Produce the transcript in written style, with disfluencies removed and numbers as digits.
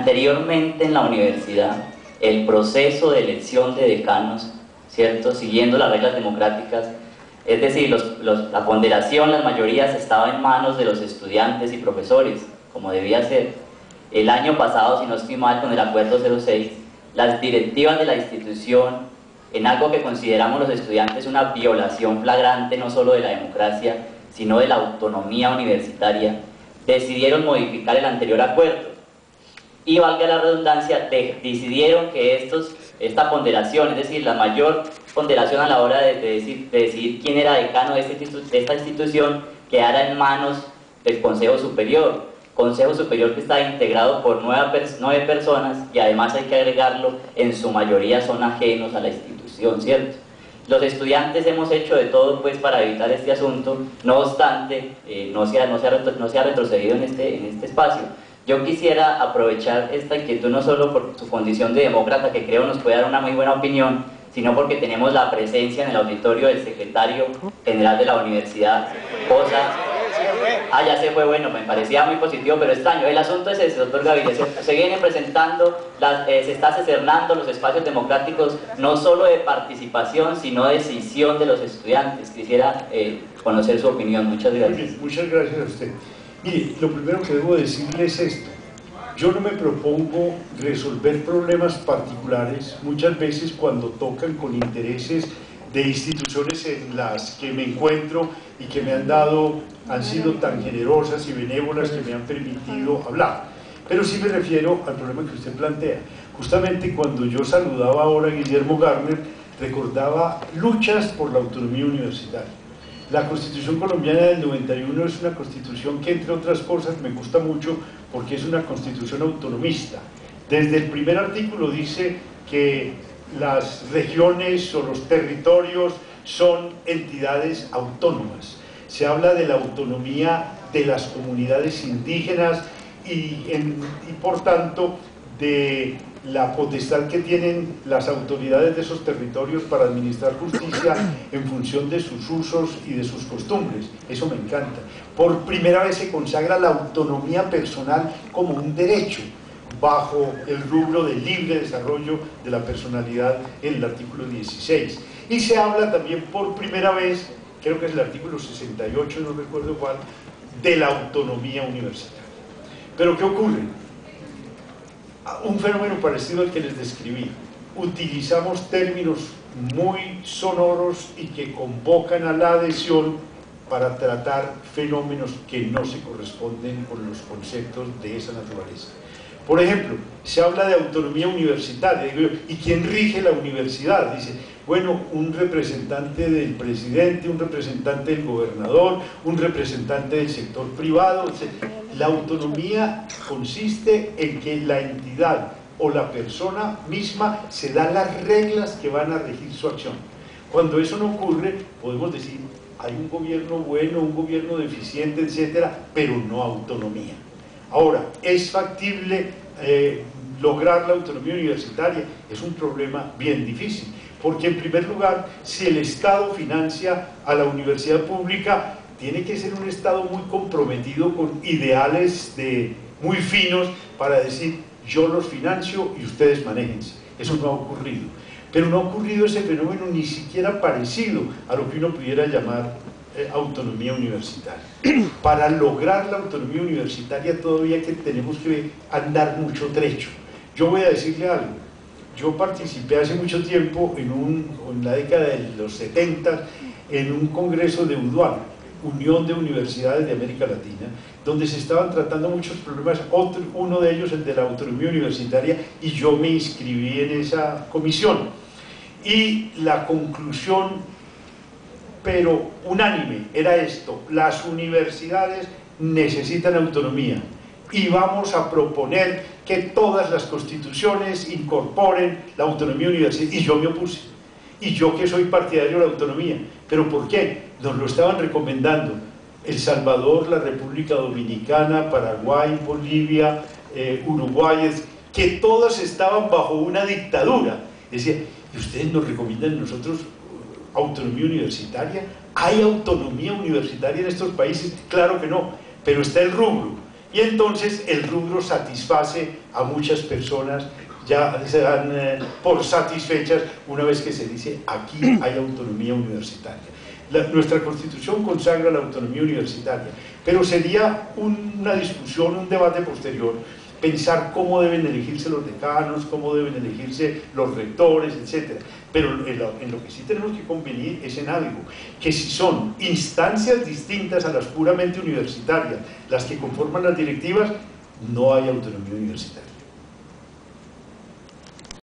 Anteriormente en la universidad, el proceso de elección de decanos, ¿cierto?, siguiendo las reglas democráticas, es decir, la ponderación, las mayorías estaba en manos de los estudiantes y profesores, como debía ser. El año pasado, si no estoy mal, con el acuerdo 06, las directivas de la institución, en algo que consideramos los estudiantes una violación flagrante no solo de la democracia, sino de la autonomía universitaria, decidieron modificar el anterior acuerdo. Y valga la redundancia, decidieron que esta ponderación, es decir, la mayor ponderación a la hora de decidir quién era decano de esta institución, quedara en manos del Consejo Superior que está integrado por 9 personas, y además hay que agregarlo, en su mayoría son ajenos a la institución, ¿cierto? Los estudiantes hemos hecho de todo pues para evitar este asunto, no obstante, no se ha retrocedido en este espacio. Yo quisiera aprovechar esta inquietud no solo por su condición de demócrata, que creo nos puede dar una muy buena opinión, sino porque tenemos la presencia en el auditorio del secretario general de la universidad, ya se fue, bueno, me parecía muy positivo, pero extraño. El asunto es ese, doctor Gaviria, se vienen presentando, se está cernando los espacios democráticos, no solo de participación, sino de decisión de los estudiantes. Quisiera conocer su opinión. Muchas gracias. Muy bien, muchas gracias a usted. Mire, lo primero que debo decirle es esto: yo no me propongo resolver problemas particulares, muchas veces cuando tocan con intereses de instituciones en las que me encuentro y que han sido tan generosas y benévolas que me han permitido hablar. Pero sí me refiero al problema que usted plantea. Justamente cuando yo saludaba ahora a Guillermo Garner, recordaba luchas por la autonomía universitaria. La Constitución colombiana del 91 es una constitución que, entre otras cosas, me gusta mucho porque es una constitución autonomista. Desde el primer artículo dice que las regiones o los territorios son entidades autónomas. Se habla de la autonomía de las comunidades indígenas y por tanto de la potestad que tienen las autoridades de esos territorios para administrar justicia en función de sus usos y de sus costumbres. Eso me encanta. Por primera vez se consagra la autonomía personal como un derecho, bajo el rubro del libre desarrollo de la personalidad en el artículo 16. Y se habla también por primera vez, creo que es el artículo 68, no recuerdo cuál, de la autonomía universitaria. Pero ¿qué ocurre? Un fenómeno parecido al que les describí. Utilizamos términos muy sonoros y que convocan a la adhesión para tratar fenómenos que no se corresponden con los conceptos de esa naturaleza. Por ejemplo, se habla de autonomía universitaria. ¿Y quién rige la universidad? Dice, bueno, un representante del presidente, un representante del gobernador, un representante del sector privado. La autonomía consiste en que la entidad o la persona misma se da las reglas que van a regir su acción. Cuando eso no ocurre, podemos decir, hay un gobierno bueno, un gobierno deficiente, etcétera, pero no autonomía. Ahora, ¿es factible lograr la autonomía universitaria? Es un problema bien difícil, porque en primer lugar, si el Estado financia a la universidad pública, tiene que ser un Estado muy comprometido con ideales muy finos para decir, yo los financio y ustedes manéjense. Eso no ha ocurrido. Pero no ha ocurrido ese fenómeno ni siquiera parecido a lo que uno pudiera llamar autonomía universitaria. Para lograr la autonomía universitaria todavía tenemos que andar mucho trecho. Yo voy a decirle algo. Yo participé hace mucho tiempo en la década de los 70 en un congreso de UDUAN, Unión de Universidades de América Latina, donde se estaban tratando muchos problemas, uno de ellos el de la autonomía universitaria, y yo me inscribí en esa comisión. Y la conclusión, pero unánime, era esto: las universidades necesitan autonomía y vamos a proponer que todas las constituciones incorporen la autonomía universitaria. Y yo me opuse, y yo que soy partidario de la autonomía. ¿Pero por qué? Nos lo estaban recomendando El Salvador, la República Dominicana, Paraguay, Bolivia, Uruguay, que todos estaban bajo una dictadura. Decía, ¿y ustedes nos recomiendan a nosotros autonomía universitaria? ¿Hay autonomía universitaria en estos países? Claro que no, pero está el rubro. Y entonces el rubro satisface a muchas personas ya se dan por satisfechas una vez que se dice aquí hay autonomía universitaria. Nuestra Constitución consagra la autonomía universitaria, pero sería una discusión, un debate posterior, pensar cómo deben elegirse los decanos, cómo deben elegirse los rectores, etc. Pero en lo que sí tenemos que convenir es en algo, que si son instancias distintas a las puramente universitarias las que conforman las directivas, no hay autonomía universitaria.